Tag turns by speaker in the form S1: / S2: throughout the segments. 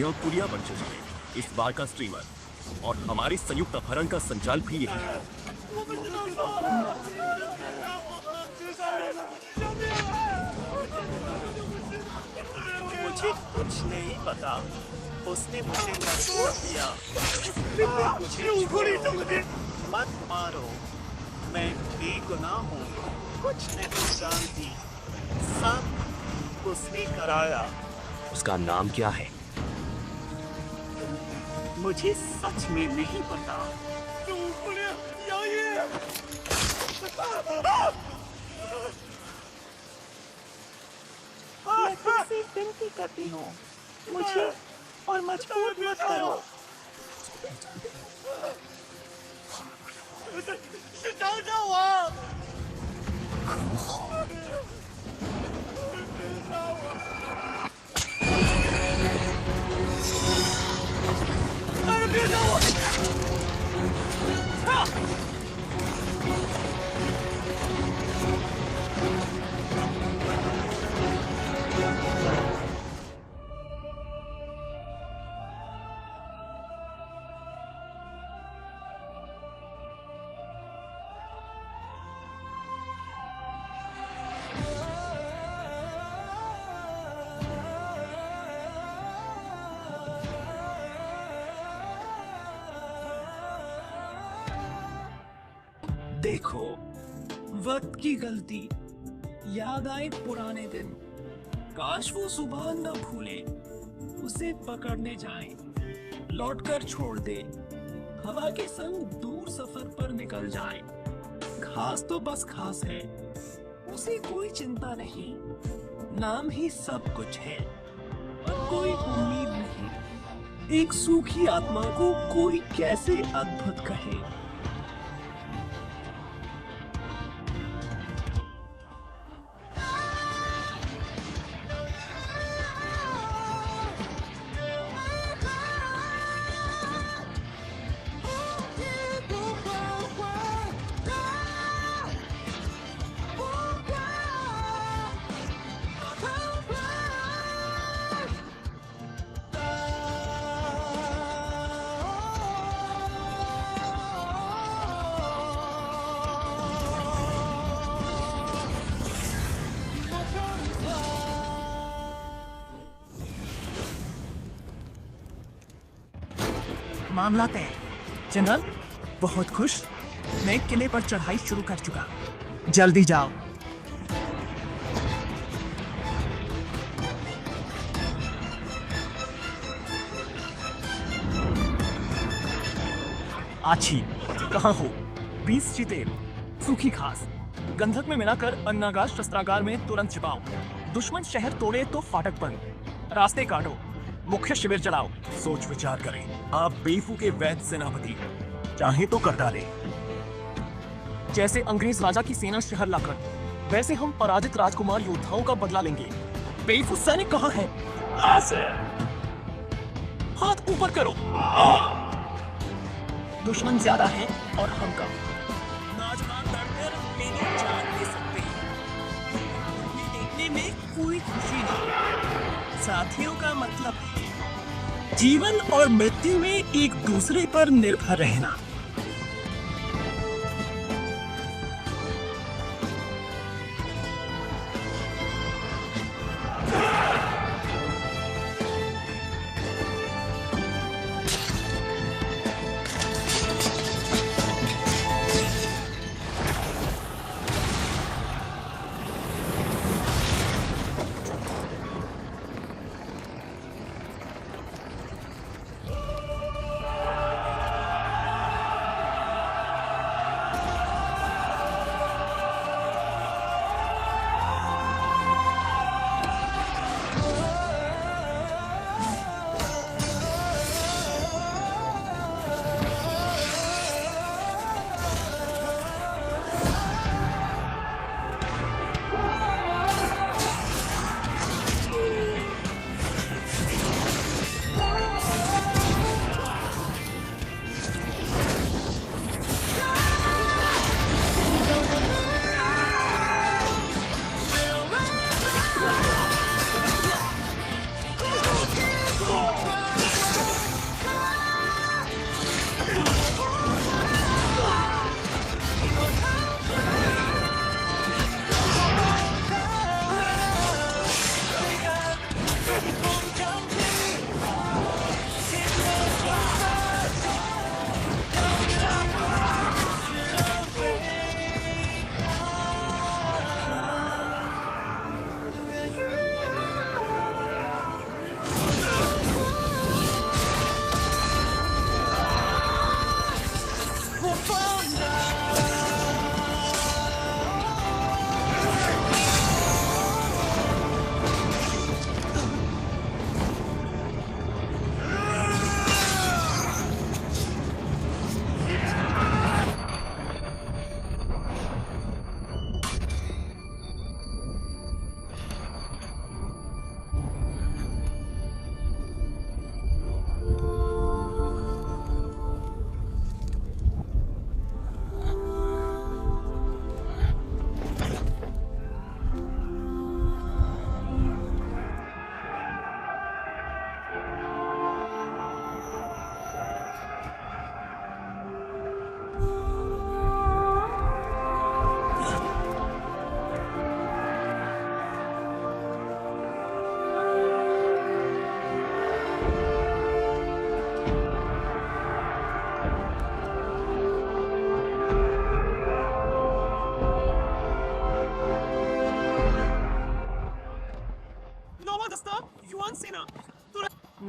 S1: यह पुलिया बन चुकी है इस बार का स्ट्रीमर, और हमारे संयुक्त अपहरण का संचालक भी यही है।
S2: मुझे कुछ नहीं पता, उसने मुझे मजबूर किया। मुझे मत मारो, मैं बेगुनाह हूँ, कुछ नहीं जानती, सब उसने कराया।
S1: उसका नाम क्या है?
S2: मुझे सच में नहीं पता। मैं तुमसे विनती करती हूँ, मुझे और मजबूर मत करो।
S3: देखो, वक्त की गलती, याद आए पुराने दिन। काश वो सुबह न भूले, उसे पकड़ने जाएं, लौटकर छोड़ दे, हवा के संग दूर सफर पर निकल जाएं। खास तो बस खास है, उसे कोई चिंता नहीं, नाम ही सब कुछ है, पर कोई उम्मीद नहीं। एक सूखी आत्मा को कोई कैसे अद्भुत कहे।
S4: मामला तय। जनरल, बहुत खुश, मैं किले पर चढ़ाई शुरू कर चुका, जल्दी जाओ। आछी, कहाँ हो? 20 चीते, सूखी घास, गंधक में मिलाकर अन्नागार शस्त्रागार में तुरंत छिपाओ। दुश्मन शहर तोड़े तो फाटक बंद, रास्ते काटो, मुख्य शिविर चलाओ।
S1: सोच विचार करें, आप बेफू के वैध सेनापति, चाहे तो कर डाले।
S4: जैसे अंग्रेज राजा की सेना शहर लाकर, वैसे हम पराजित राजकुमार योद्धाओं का बदला लेंगे। बेवकूफ सैनिक कहाँ है? हाथ ऊपर करो। दुश्मन ज्यादा है और हम कम। नौजवान लड़कर मेरी जान ले सकते हैं, देखने में कोई खुशी नहीं। साथियों का मतलब है जीवन और मृत्यु में एक दूसरे पर निर्भर रहना।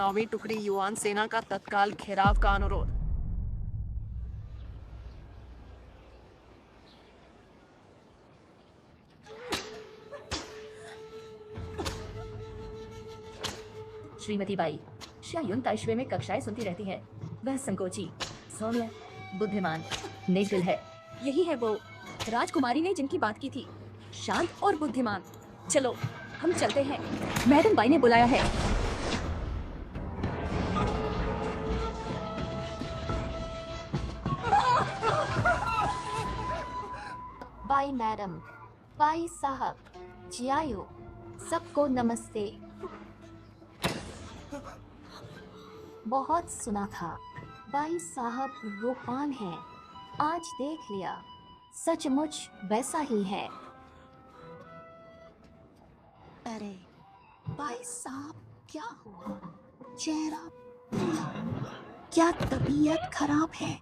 S2: 9वीं टुकड़ी युआन सेना का तत्काल घेराव का अनुरोध।
S5: श्रीमती बाई, शायुन ताइशवे में कक्षाएं सुनती रहती है। वह संकोची, सौम्य, बुद्धिमान, नेक दिल है। यही है वो राजकुमारी ने जिनकी बात की थी, शांत और बुद्धिमान। चलो हम चलते हैं, मैडम बाई ने बुलाया है।
S6: बाई मैडम, बाई साहब, जियायो, सबको नमस्ते। बहुत सुना था बाई साहब रूपान है, आज देख लिया, सचमुच वैसा ही है। अरे बाई साहब, क्या हुआ? चेहरा पीला, क्या तबीयत खराब है?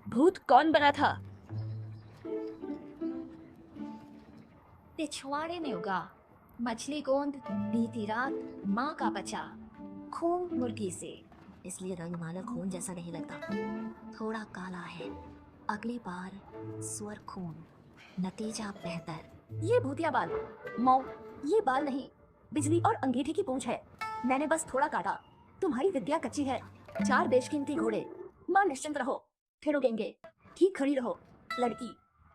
S5: भूत कौन बना था?
S6: पिछवाड़े में उगा मछली गोंद बीती रात माँ का बचा खून मुर्गी से, इसलिए रंग माला खून जैसा नहीं लगता, थोड़ा काला है। अगली बार स्वर खून, नतीजा बेहतर।
S5: ये भूतिया बाल, मौ, ये बाल नहीं, बिजली और अंगीठी की पूंछ है। मैंने बस थोड़ा काटा। तुम्हारी विद्या कच्ची है। 4 बेशकीमती घोड़े। माँ निश्चिंत रहो, फिर उगेंगे। ठीक खड़ी रहो। लड़की,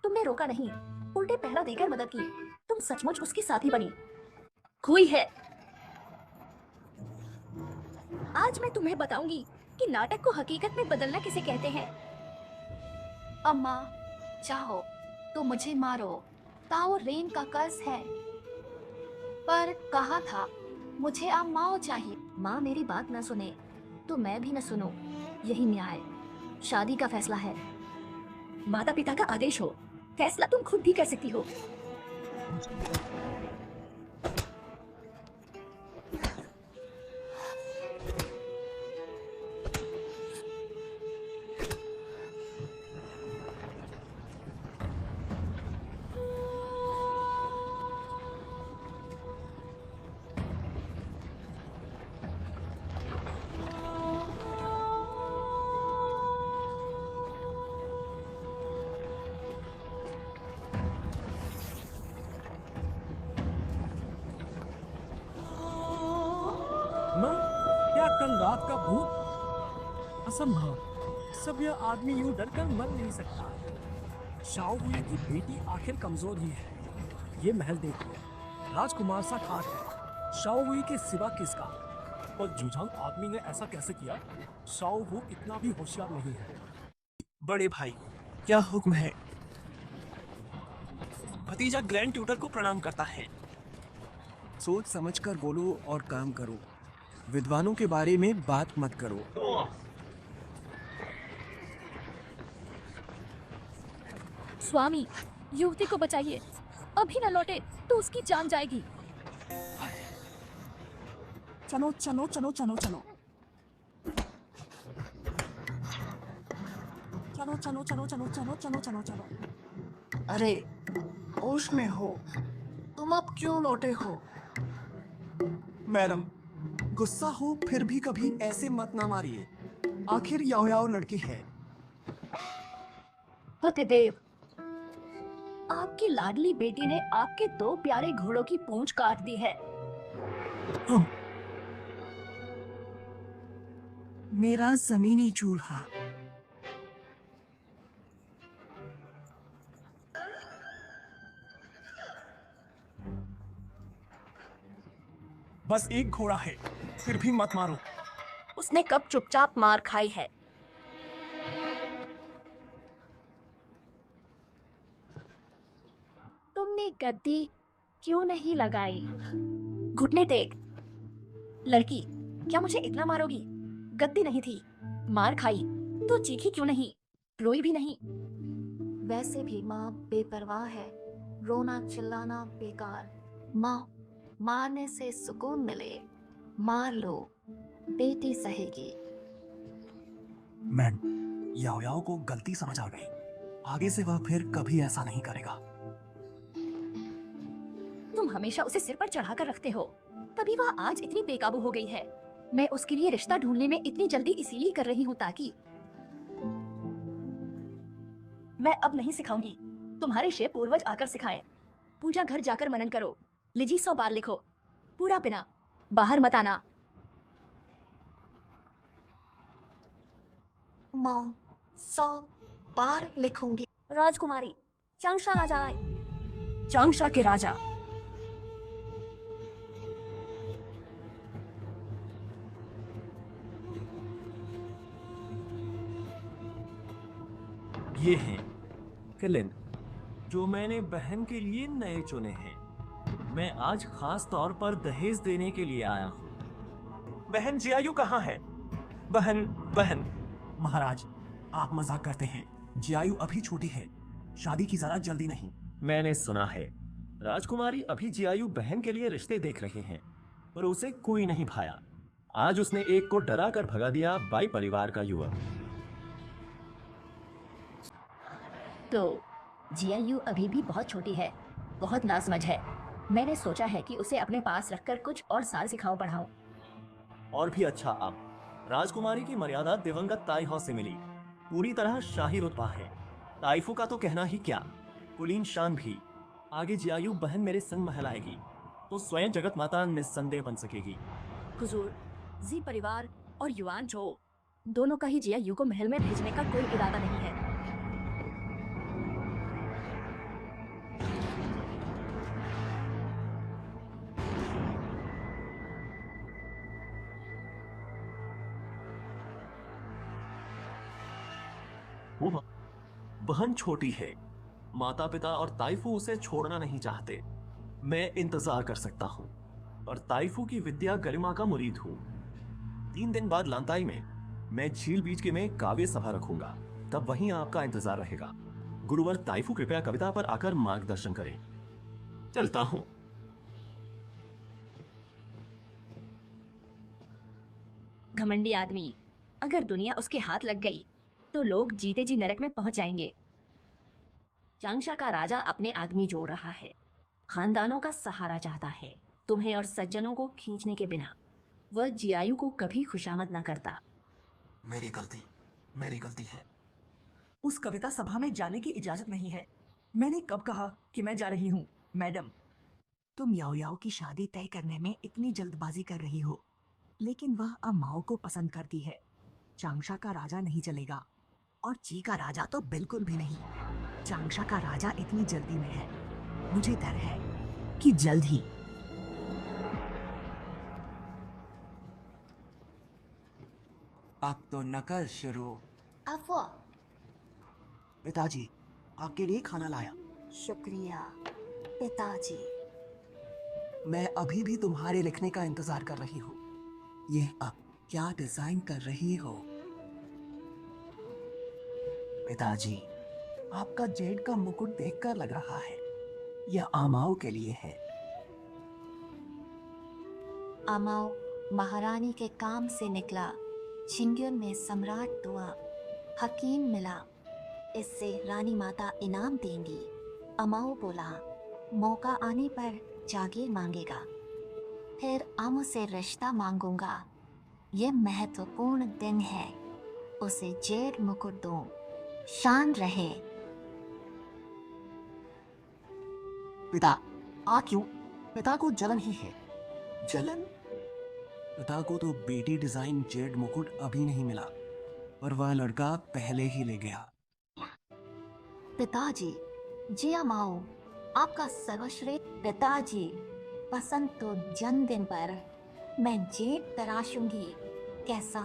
S5: तुमने रोका नहीं, उल्टे पहरा देकर मदद की। तुम सचमुच उसकी साथी बनी। हुई है। आज मैं तुम्हें बताऊंगी कि नाटक को हकीकत में बदलना किसे कहते हैं।
S6: अम्मा, चाहो तो मुझे मारो, ताओ रेन का कर्ज है, पर कहा था मुझे अब माओ चाहिए।
S5: माँ मेरी बात न सुने तो मैं भी न सुनूं। यही न्याय। शादी का फैसला है, माता पिता का आदेश हो। फैसला तुम खुद भी कर सकती हो।
S3: माँ, क्या कल रात का भूत? असंभव। सब यह आदमी यूं डरकर मर नहीं सकता। शाओ हुई की बेटी आखिर कमजोर ही है। ये महल देखो, राजकुमार सा ठाट है। शाओ हुई के सिवा किसका? और जुझांग आदमी ने ऐसा कैसे किया? शाओ हु इतना भी होशियार नहीं है।
S4: बड़े भाई, क्या हुक्म है? भतीजा ग्रैंड ट्यूटर को प्रणाम करता है।
S7: सोच समझकर बोलो और काम करो। विद्वानों के बारे में बात मत करो।
S5: स्वामी, युवती को बचाइए। अभी न लौटे तो उसकी जान जाएगी।
S2: चलो चलो चलो चलो चलो चलो चलो चलो चलो चलो चलो चलो चलो। अरे होश में हो, तुम अब क्यों लौटे हो?
S7: मैडम, गुस्सा हो फिर भी कभी ऐसे मत ना मारिए। आखिर याओ याओ लड़की है।
S5: सत्यदेव, आपकी लाडली बेटी ने आपके 2 प्यारे घोड़ों की पूंछ काट दी है।
S2: मेरा जमीनी चूल्हा।
S3: बस एक घोड़ा है, फिर भी मत मारो।
S5: उसने कब चुपचाप मार खाई है? तुमने गद्दी क्यों नहीं लगाई? घुटने टेक। लड़की, क्या मुझे इतना मारोगी? गद्दी नहीं थी, मार खाई तो चीखी क्यों नहीं, रोई भी नहीं।
S6: वैसे भी माँ बेपरवाह है, रोना चिल्लाना बेकार। माँ, मारने से सुकून मिले, मार लो, बेटी सहेगी।
S7: मैम, याओ याओ को गलती समझ आ गई। आगे से वह फिर कभी ऐसा नहीं करेगा।
S5: तुम हमेशा उसे सिर पर चढ़ाकर रखते हो, तभी वह आज इतनी बेकाबू हो गई है। मैं उसके लिए रिश्ता ढूंढने में इतनी जल्दी इसीलिए कर रही हूँ ताकि मैं अब नहीं सिखाऊंगी। तुम्हारे शेफ पूर्वज आकर सिखाएं। पूजा घर जाकर मनन करो। लिजी 100 बार लिखो, पूरा बिना बाहर मत आना।
S2: माँ 100 बार लिखूंगी।
S5: राजकुमारी चांगशा राजा आए।
S3: चांगशा के राजा।
S1: ये हैं किलिन, जो मैंने बहन के लिए नए चुने हैं। मैं आज खास तौर पर दहेज देने के लिए आया हूँ।
S7: बहन जियायु कहाँ है? बहन बहन महाराज, आप मजाक करते हैं। जियायु अभी छोटी है, शादी की जरा जल्दी नहीं।
S1: मैंने सुना है राजकुमारी अभी जियायु बहन के लिए रिश्ते देख रहे हैं, पर उसे कोई नहीं भाया। आज उसने एक को डरा कर भगा दिया, बाई परिवार का युवक।
S5: तो जियायु अभी भी बहुत छोटी है, बहुत नासमझ है। मैंने सोचा है कि उसे अपने पास रखकर कुछ और साल सिखाओ पढ़ाऊं।
S1: और भी अच्छा, अब राजकुमारी की मर्यादा दिवंगत ताइहो से मिली। पूरी तरह शाही रुतबा है। ताइफू का तो कहना ही क्या, कुलीन शान भी। आगे जियायु बहन मेरे संग महल आएगी तो स्वयं जगत माता निस्संदेह बन सकेगी।
S5: हुजूर, जी परिवार और युआन जो दोनों का ही जियायु को महल में भेजने का कोई इरादा नहीं है।
S1: बहन छोटी है, माता पिता और ताइफू उसे छोड़ना नहीं चाहते। मैं इंतजार कर सकता हूँ और ताइफू की विद्या गरिमा का मुरीद हूँ। 3 दिन बाद लांताई में मैं झील बीच के में काव्य सभा रखूंगा, तब वहीं आपका इंतजार रहेगा। गुरुवर ताइफू कृपया कविता पर आकर मार्गदर्शन करें। चलता हूँ।
S5: घमंडी आदमी, अगर दुनिया उसके हाथ लग गई तो लोग जीते जी नरक में पहुंच जाएंगे। चांगशा का राजा अपने आदमी जोड़ रहा है, खानदानों का सहारा चाहता है, तुम्हें और सज्जनों को खींचने के बिना। वह जियायु को कभी खुशामद न करता।
S7: मेरी गलती है। उस कविता सभा में जाने की इजाजत नहीं है। मैंने कब कहा कि मैं जा रही हूँ? मैडम, तुम याओ याओ की शादी तय करने में इतनी जल्दबाजी कर रही हो, लेकिन वह अब माओ को पसंद करती है। चांगशा का राजा नहीं चलेगा, और ची का राजा तो बिल्कुल भी नहीं। चांगशा का राजा इतनी जल्दी में है, मुझे डर है कि जल्द ही। अब तो नकल शुरू।
S6: अफवाह।
S7: पिताजी, आपके लिए खाना लाया।
S6: शुक्रिया पिताजी।
S7: मैं अभी भी तुम्हारे लिखने का इंतजार कर रही हूँ। ये अब क्या डिजाइन कर रही हो? पिताजी, आपका जेड का मुकुट देखकर लग रहा है यह आमाओ के लिए है।
S6: अमाओ महारानी के काम से निकला। छिंग्युन में सम्राट दुआ हकीम मिला, इससे रानी माता इनाम देंगी। अमाओ बोला मौका आने पर जागीर मांगेगा, फिर आमो से रिश्ता मांगूंगा। ये महत्वपूर्ण दिन है, उसे जेड मुकुट दूं, शान रहे।
S7: पिता, आ क्यों? पिता को जलन ही है। जलन? पिता को तो बेटी डिजाइन जेड मुकुट अभी नहीं मिला, पर वह लड़का पहले ही ले गया।
S6: पिताजी, जी अमाओ, आपका सर्वश्रेष्ठ पिताजी। पसंद तो जन्मदिन पर मैं जेड तराशूंगी। कैसा?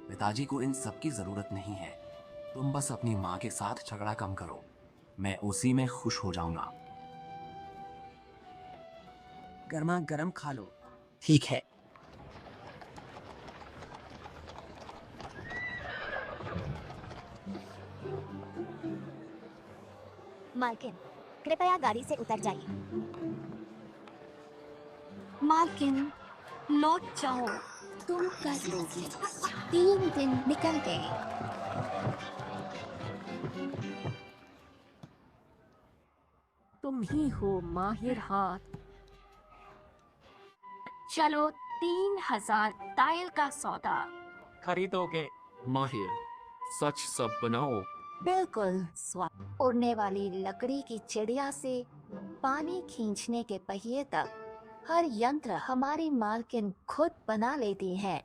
S7: पिताजी को इन सब की जरूरत नहीं है। तुम बस अपनी माँ के साथ झगड़ा कम करो, मैं उसी में खुश हो जाऊंगा। गर्मा गर्म खा लो। ठीक है।
S5: मालकिन, कृपया गाड़ी से उतर जाइए।
S2: मालकिन,
S5: लौट जाओ, तुम कर लोगे। 3 दिन निकल गए। तुम ही हो माहिर हाथ। चलो 3000 टाइल का सौदा।
S3: खरीदोगे?
S1: माहिर, सच सब बनाओ।
S5: बिल्कुल उड़ने वाली लकड़ी की चिड़िया से पानी खींचने के पहिए तक हर यंत्र हमारी मालकिन खुद बना लेती है।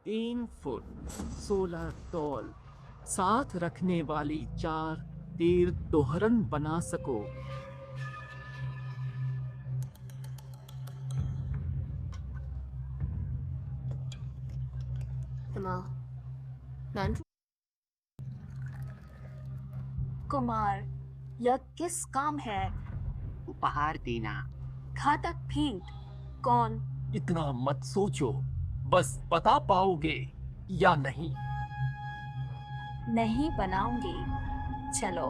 S3: 3 फुट 16 तौल साथ रखने वाली 4 तीर दोहरन बना सको।
S5: कुमार, यह किस काम है?
S4: उपहार देना।
S5: घातक भेंट। कौन?
S3: इतना मत सोचो, बस बता पाओगे या नहीं।
S5: नहीं बनाऊंगी। चलो।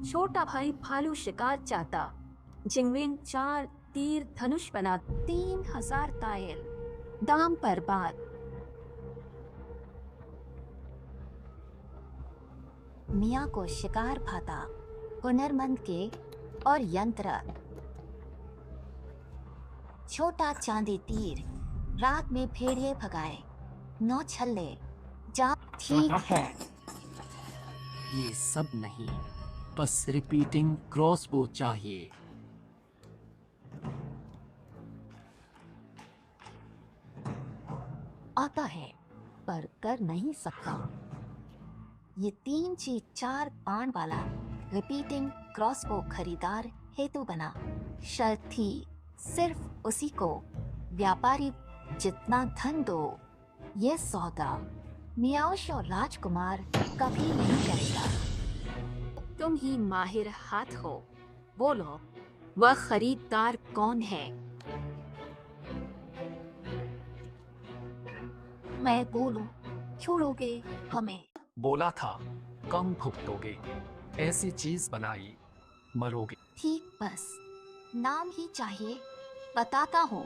S5: छोटा भाई भालू शिकार चाहता। जिंगविन 4 तीर धनुष बना। 3000 टाइल। दाम पर बात। मियाँ को शिकार भाता। हुनरमंद के और यंत्र। छोटा चांदी तीर। रात में भेड़िए भगाए। 9 छल्ले। जा ठीक है।
S3: ये सब नहीं, बस रिपीटिंग क्रॉसबो चाहिए।
S5: आता है, पर कर नहीं सकता। ये 3 चीज 4 बाण वाला रिपीटिंग क्रॉसबो खरीदार हेतु बना। शर्त थी सिर्फ उसी को। व्यापारी जितना धन दो, ये सौदा मियाओश और राजकुमार कभी नहीं करेगा। तुम ही माहिर हाथ हो। बोलो, वह खरीदार कौन है? मैं बोलूं, छोड़ोगे हमें?
S3: बोला था कम भुगतोगे। ऐसी चीज बनाई, मरोगे।
S5: ठीक, बस नाम ही चाहिए। बताता हूँ।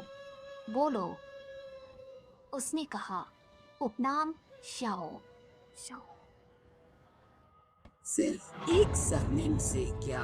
S5: बोलो। उसने कहा, उपनाम शाओ। शाओ।
S4: सिर्फ एक सरनेम से क्या